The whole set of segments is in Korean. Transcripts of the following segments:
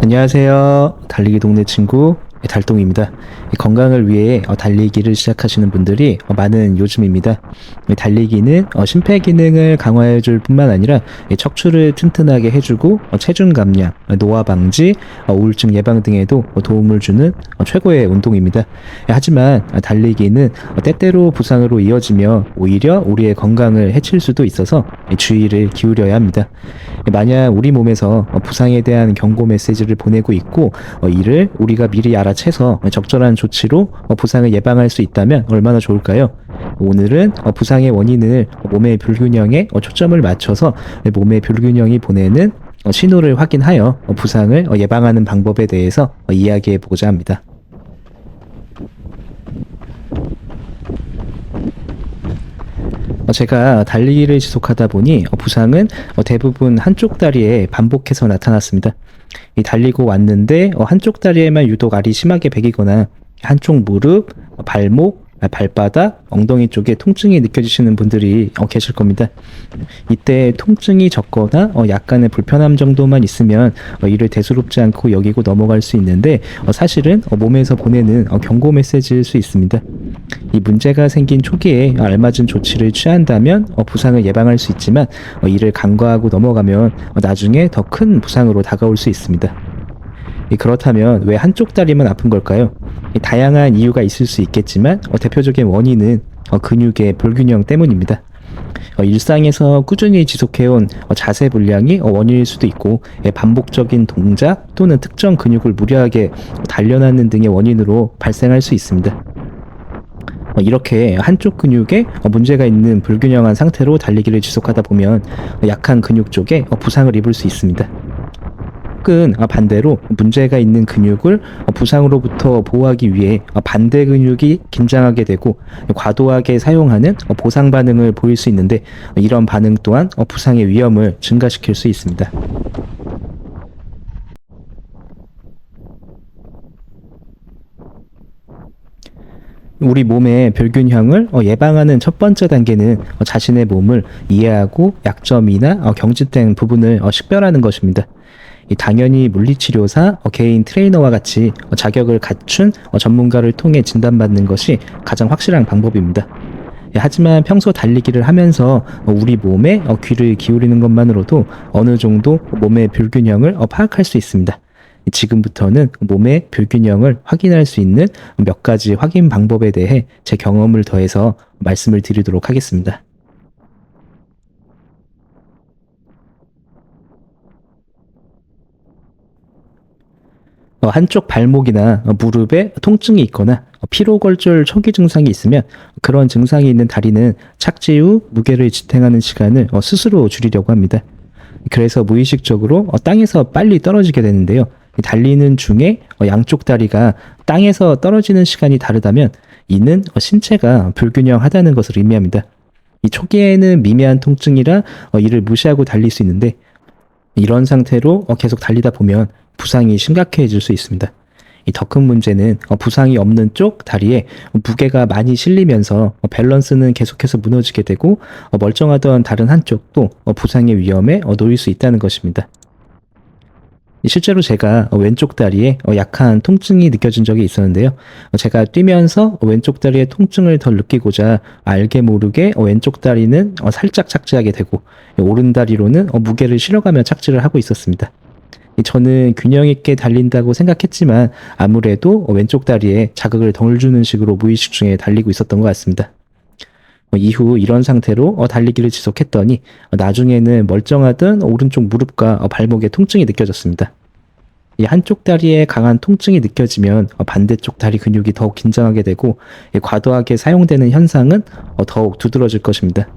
안녕하세요. 달리기 동네 친구 달동입니다. 건강을 위해 달리기를 시작하시는 분들이 많은 요즘입니다. 달리기는 심폐 기능을 강화해 줄 뿐만 아니라 척추를 튼튼하게 해주고 체중 감량, 노화 방지, 우울증 예방 등에도 도움을 주는 최고의 운동입니다. 하지만 달리기는 때때로 부상으로 이어지며 오히려 우리의 건강을 해칠 수도 있어서 주의를 기울여야 합니다. 만약 우리 몸에서 부상에 대한 경고 메시지를 보내고 있고 이를 우리가 미리 알아채서 적절한 조치로 부상을 예방할 수 있다면 얼마나 좋을까요? 오늘은 부상의 원인을 몸의 불균형에 초점을 맞춰서 몸의 불균형이 보내는 신호를 확인하여 부상을 예방하는 방법에 대해서 이야기해 보고자 합니다. 제가 달리기를 지속하다 보니 부상은 대부분 한쪽 다리에 반복해서 나타났습니다. 달리고 왔는데 한쪽 다리에만 유독 알이 심하게 베기거나 한쪽 무릎, 발목, 발바닥, 엉덩이 쪽에 통증이 느껴지시는 분들이 계실 겁니다. 이때 통증이 적거나 약간의 불편함 정도만 있으면 이를 대수롭지 않고 여기고 넘어갈 수 있는데 사실은 몸에서 보내는 경고 메시지일 수 있습니다. 이 문제가 생긴 초기에 알맞은 조치를 취한다면 부상을 예방할 수 있지만 이를 간과하고 넘어가면 나중에 더 큰 부상으로 다가올 수 있습니다. 그렇다면 왜 한쪽 다리만 아픈 걸까요? 다양한 이유가 있을 수 있겠지만 대표적인 원인은 근육의 불균형 때문입니다. 일상에서 꾸준히 지속해온 자세 불량이 원인일 수도 있고 반복적인 동작 또는 특정 근육을 무리하게 단련하는 등의 원인으로 발생할 수 있습니다. 이렇게 한쪽 근육에 문제가 있는 불균형한 상태로 달리기를 지속하다 보면 약한 근육 쪽에 부상을 입을 수 있습니다. 혹은 반대로 문제가 있는 근육을 부상으로부터 보호하기 위해 반대 근육이 긴장하게 되고 과도하게 사용하는 보상 반응을 보일 수 있는데 이런 반응 또한 부상의 위험을 증가시킬 수 있습니다. 우리 몸의 불균형을 예방하는 첫 번째 단계는 자신의 몸을 이해하고 약점이나 경직된 부분을 식별하는 것입니다. 당연히 물리치료사, 개인 트레이너와 같이 자격을 갖춘 전문가를 통해 진단받는 것이 가장 확실한 방법입니다. 하지만 평소 달리기를 하면서 우리 몸에 귀를 기울이는 것만으로도 어느 정도 몸의 불균형을 파악할 수 있습니다. 지금부터는 몸의 불균형을 확인할 수 있는 몇 가지 확인 방법에 대해 제 경험을 더해서 말씀을 드리도록 하겠습니다. 한쪽 발목이나 무릎에 통증이 있거나 피로골절 초기 증상이 있으면 그런 증상이 있는 다리는 착지 후 무게를 지탱하는 시간을 스스로 줄이려고 합니다. 그래서 무의식적으로 땅에서 빨리 떨어지게 되는데요. 달리는 중에 양쪽 다리가 땅에서 떨어지는 시간이 다르다면 이는 신체가 불균형하다는 것을 의미합니다. 이 초기에는 미미한 통증이라 이를 무시하고 달릴 수 있는데 이런 상태로 계속 달리다 보면 부상이 심각해질 수 있습니다. 더 큰 문제는 부상이 없는 쪽 다리에 무게가 많이 실리면서 밸런스는 계속해서 무너지게 되고 멀쩡하던 다른 한쪽도 부상의 위험에 놓일 수 있다는 것입니다. 실제로 제가 왼쪽 다리에 약한 통증이 느껴진 적이 있었는데요. 제가 뛰면서 왼쪽 다리의 통증을 덜 느끼고자 알게 모르게 왼쪽 다리는 살짝 착지하게 되고 오른 다리로는 무게를 실어가며 착지를 하고 있었습니다. 저는 균형 있게 달린다고 생각했지만 아무래도 왼쪽 다리에 자극을 덜 주는 식으로 무의식 중에 달리고 있었던 것 같습니다. 이후 이런 상태로 달리기를 지속했더니 나중에는 멀쩡하던 오른쪽 무릎과 발목에 통증이 느껴졌습니다. 이 한쪽 다리에 강한 통증이 느껴지면 반대쪽 다리 근육이 더욱 긴장하게 되고 과도하게 사용되는 현상은 더욱 두드러질 것입니다.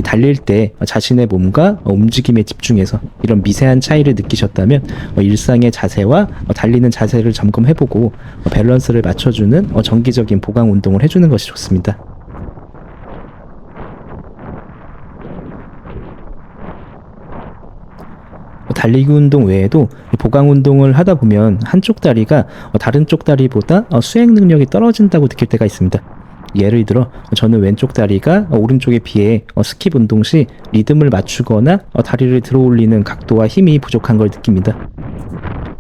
달릴 때 자신의 몸과 움직임에 집중해서 이런 미세한 차이를 느끼셨다면 일상의 자세와 달리는 자세를 점검해보고 밸런스를 맞춰주는 정기적인 보강 운동을 해주는 것이 좋습니다. 달리기 운동 외에도 보강 운동을 하다 보면 한쪽 다리가 다른 쪽 다리보다 수행 능력이 떨어진다고 느낄 때가 있습니다. 예를 들어 저는 왼쪽 다리가 오른쪽에 비해 스킵 운동 시 리듬을 맞추거나 다리를 들어 올리는 각도와 힘이 부족한 걸 느낍니다.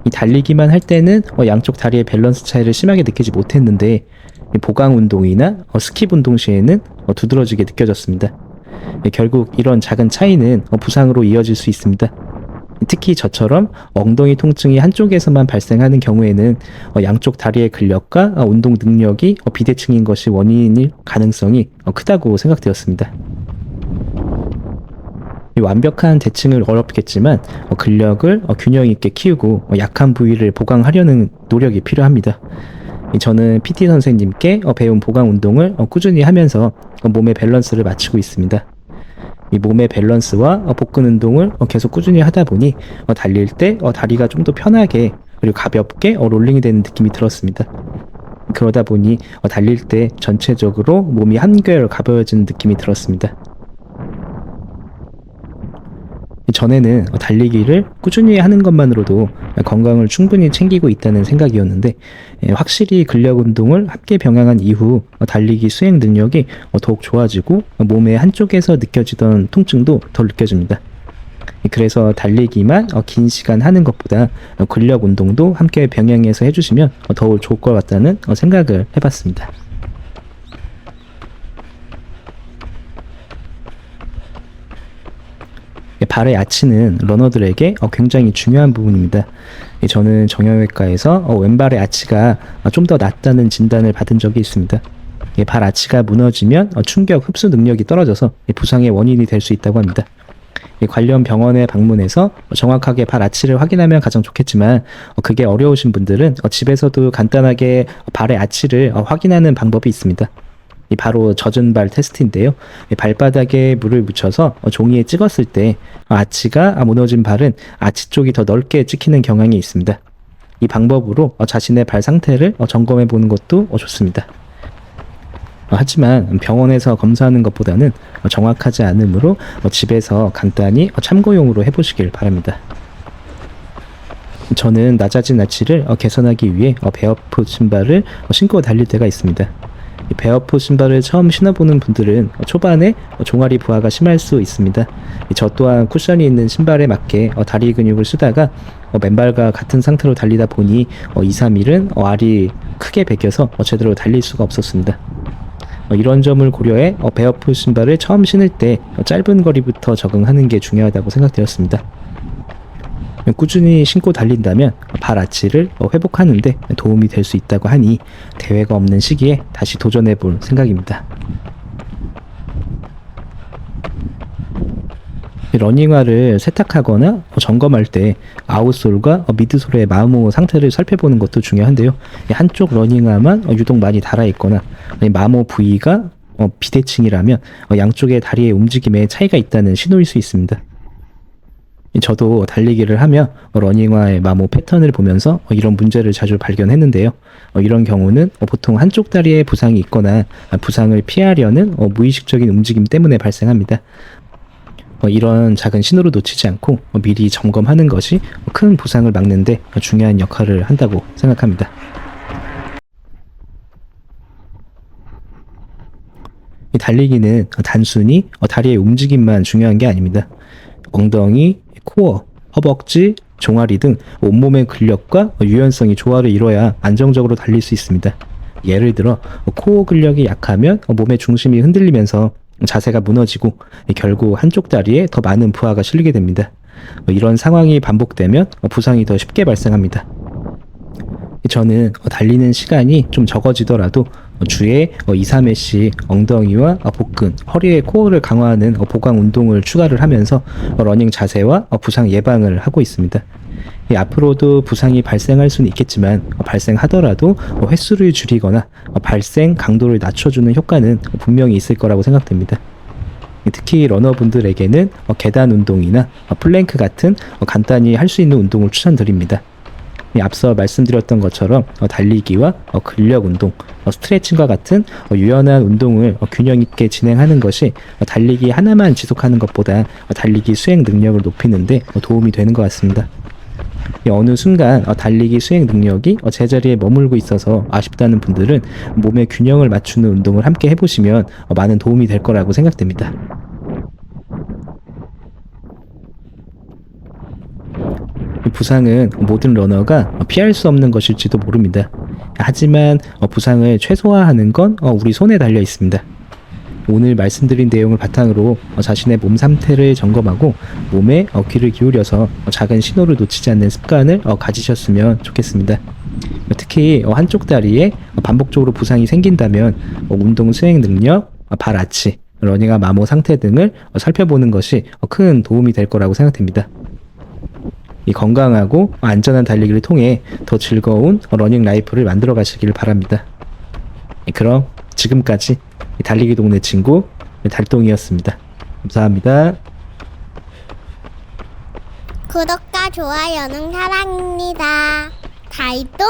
이 달리기만 할 때는 양쪽 다리의 밸런스 차이를 심하게 느끼지 못했는데 이 보강 운동이나 스킵 운동 시에는 두드러지게 느껴졌습니다. 결국 이런 작은 차이는 부상으로 이어질 수 있습니다. 특히 저처럼 엉덩이 통증이 한쪽에서만 발생하는 경우에는 양쪽 다리의 근력과 운동 능력이 비대칭인 것이 원인일 가능성이 크다고 생각되었습니다. 이 완벽한 대칭을 어렵겠지만 근력을 균형 있게 키우고 약한 부위를 보강하려는 노력이 필요합니다. 저는 PT 선생님께 배운 보강 운동을 꾸준히 하면서 몸의 밸런스를 맞추고 있습니다. 이 몸의 밸런스와 복근 운동을 계속 꾸준히 하다 보니 달릴 때 다리가 좀 더 편하게 그리고 가볍게 롤링이 되는 느낌이 들었습니다. 그러다 보니 달릴 때 전체적으로 몸이 한결 가벼워지는 느낌이 들었습니다. 전에는 달리기를 꾸준히 하는 것만으로도 건강을 충분히 챙기고 있다는 생각이었는데 확실히 근력 운동을 함께 병행한 이후 달리기 수행 능력이 더욱 좋아지고 몸의 한쪽에서 느껴지던 통증도 덜 느껴집니다. 그래서 달리기만 긴 시간 하는 것보다 근력 운동도 함께 병행해서 해주시면 더욱 좋을 것 같다는 생각을 해봤습니다. 발의 아치는 러너들에게 굉장히 중요한 부분입니다. 저는 정형외과에서 왼발의 아치가 좀 더 낫다는 진단을 받은 적이 있습니다. 발 아치가 무너지면 충격 흡수 능력이 떨어져서 부상의 원인이 될 수 있다고 합니다. 관련 병원에 방문해서 정확하게 발 아치를 확인하면 가장 좋겠지만 그게 어려우신 분들은 집에서도 간단하게 발의 아치를 확인하는 방법이 있습니다. 바로 젖은 발 테스트인데요. 발바닥에 물을 묻혀서 종이에 찍었을 때 아치가 무너진 발은 아치 쪽이 더 넓게 찍히는 경향이 있습니다. 이 방법으로 자신의 발 상태를 점검해 보는 것도 좋습니다. 하지만 병원에서 검사하는 것보다는 정확하지 않으므로 집에서 간단히 참고용으로 해보시길 바랍니다. 저는 낮아진 아치를 개선하기 위해 베어풋 신발을 신고 달릴 때가 있습니다. 베어풋 신발을 처음 신어보는 분들은 초반에 종아리 부하가 심할 수 있습니다. 저 또한 쿠션이 있는 신발에 맞게 다리 근육을 쓰다가 맨발과 같은 상태로 달리다 보니 2, 3일은 알이 크게 베겨서 제대로 달릴 수가 없었습니다. 이런 점을 고려해 베어풋 신발을 처음 신을 때 짧은 거리부터 적응하는 게 중요하다고 생각되었습니다. 꾸준히 신고 달린다면 발 아치를 회복하는 데 도움이 될 수 있다고 하니 대회가 없는 시기에 다시 도전해 볼 생각입니다. 러닝화를 세탁하거나 점검할 때 아웃솔과 미드솔의 마모 상태를 살펴보는 것도 중요한데요. 한쪽 러닝화만 유독 많이 닳아있거나 마모 부위가 비대칭이라면 양쪽의 다리의 움직임에 차이가 있다는 신호일 수 있습니다. 저도 달리기를 하며 러닝화의 마모 패턴을 보면서 이런 문제를 자주 발견했는데요. 이런 경우는 보통 한쪽 다리에 부상이 있거나 부상을 피하려는 무의식적인 움직임 때문에 발생합니다. 이런 작은 신호를 놓치지 않고 미리 점검하는 것이 큰 부상을 막는 데 중요한 역할을 한다고 생각합니다. 이 달리기는 단순히 다리의 움직임만 중요한 게 아닙니다. 엉덩이, 코어, 허벅지, 종아리 등 온몸의 근력과 유연성이 조화를 이뤄야 안정적으로 달릴 수 있습니다. 예를 들어 코어 근력이 약하면 몸의 중심이 흔들리면서 자세가 무너지고 결국 한쪽 다리에 더 많은 부하가 실리게 됩니다. 이런 상황이 반복되면 부상이 더 쉽게 발생합니다. 저는 달리는 시간이 좀 적어지더라도 주에 2, 3회씩 엉덩이와 복근, 허리의 코어를 강화하는 보강 운동을 추가를 하면서 러닝 자세와 부상 예방을 하고 있습니다. 앞으로도 부상이 발생할 수는 있겠지만 발생하더라도 횟수를 줄이거나 발생 강도를 낮춰주는 효과는 분명히 있을 거라고 생각됩니다. 특히 러너분들에게는 계단 운동이나 플랭크 같은 간단히 할 수 있는 운동을 추천드립니다. 앞서 말씀드렸던 것처럼 달리기와 근력 운동, 스트레칭과 같은 유연한 운동을 균형 있게 진행하는 것이 달리기 하나만 지속하는 것보다 달리기 수행 능력을 높이는 데 도움이 되는 것 같습니다. 어느 순간 달리기 수행 능력이 제자리에 머물고 있어서 아쉽다는 분들은 몸의 균형을 맞추는 운동을 함께 해보시면 많은 도움이 될 거라고 생각됩니다. 부상은 모든 러너가 피할 수 없는 것일지도 모릅니다. 하지만 부상을 최소화하는 건 우리 손에 달려 있습니다. 오늘 말씀드린 내용을 바탕으로 자신의 몸 상태를 점검하고 몸에 귀를 기울여서 작은 신호를 놓치지 않는 습관을 가지셨으면 좋겠습니다. 특히 한쪽 다리에 반복적으로 부상이 생긴다면 운동 수행 능력, 발 아치, 러닝화 마모 상태 등을 살펴보는 것이 큰 도움이 될 거라고 생각됩니다. 이 건강하고 안전한 달리기를 통해 더 즐거운 러닝 라이프를 만들어 가시기를 바랍니다. 그럼 지금까지 달리기 동네 친구 달동이었습니다. 감사합니다. 구독과 좋아요는 사랑입니다. 달동